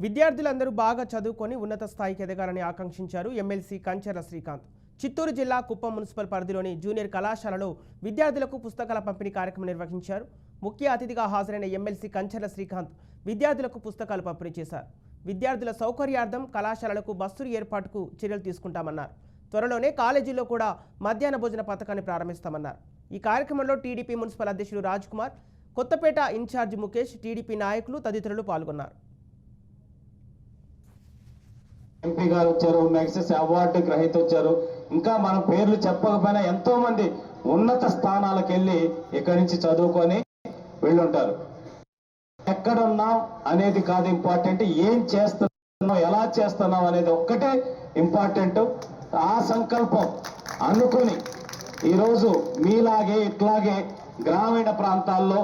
విద్యార్థులందరూ బాగా చదువుకొని ఉన్నత స్థాయికి ఎదగాలని ఆకాంక్షించారు ఎమ్మెల్సీ కంచెర్ల శ్రీకాంత్. చిత్తూరు జిల్లా కుప్పం మున్సిపల్ పరిధిలోని జూనియర్ కళాశాలలో విద్యార్థులకు పుస్తకాల పంపిణీ కార్యక్రమం నిర్వహించారు. ముఖ్య అతిథిగా హాజరైన ఎమ్మెల్సీ కంచెర్ల శ్రీకాంత్ విద్యార్థులకు పుస్తకాలు పంపిణీ చేశారు. విద్యార్థుల సౌకర్యార్థం కళాశాలలకు బస్సులు ఏర్పాటుకు చర్యలు తీసుకుంటామన్నారు. త్వరలోనే కాలేజీల్లో కూడా మధ్యాహ్న భోజన పథకాన్ని ప్రారంభిస్తామన్నారు. ఈ కార్యక్రమంలో టీడీపీ మున్సిపల్ అధ్యక్షుడు రాజ్ కుమార్, కొత్తపేట ఇన్ఛార్జి ముఖేష్, టీడీపీ నాయకులు తదితరులు పాల్గొన్నారు. ఎంపీ గారు వచ్చారు, మ్యాగ్సెస్ అవార్డు గ్రహీత వచ్చారు. ఇంకా మన పేర్లు చెప్పకపోయినా ఎంతో మంది ఉన్నత స్థానాలకు వెళ్ళి ఇక్కడి నుంచి చదువుకొని వెళ్ళుంటారు. ఎక్కడున్నాం అనేది కాదు ఇంపార్టెంట్, ఏం చేస్తున్నాం, ఎలా చేస్తున్నాం అనేది ఒక్కటే ఇంపార్టెంట్. ఆ సంకల్పం అనుకుని ఈరోజు మీలాగే ఇట్లాగే గ్రామీణ ప్రాంతాల్లో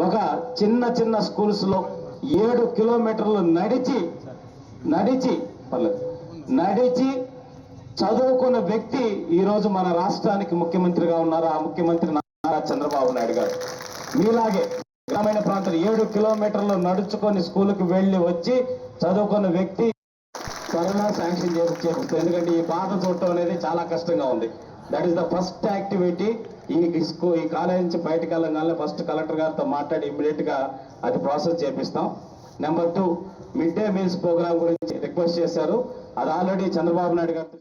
ఒక చిన్న చిన్న స్కూల్స్లో 7 కిలోమీటర్లు నడిచి చదువుకున్న వ్యక్తి ఈరోజు మన రాష్ట్రానికి ముఖ్యమంత్రిగా ఉన్నారు. ఆ ముఖ్యమంత్రి నారా చంద్రబాబు నాయుడు గారు. మీలాగే గ్రామీణ ప్రాంతం 7 కిలోమీటర్లు నడుచుకొని స్కూల్కి వెళ్ళి వచ్చి చదువుకున్న వ్యక్తి త్వరలో శాంక్షన్ చేపిస్తారు. ఎందుకంటే ఈ బాధ చూడటం అనేది చాలా కష్టంగా ఉంది. That is the first activity. ఈ కాలేజ్ నుంచి బయటకు వెళ్ళగానే ఫస్ట్ కలెక్టర్ గారితో మాట్లాడి ఇమ్మీడియట్ గా అది ప్రాసెస్ చేపిస్తాం. Number 2, midday meals programme గురించి రిక్వెస్ట్ చేశారు. అది ఆల్రెడీ చంద్రబాబు నాయుడు గారు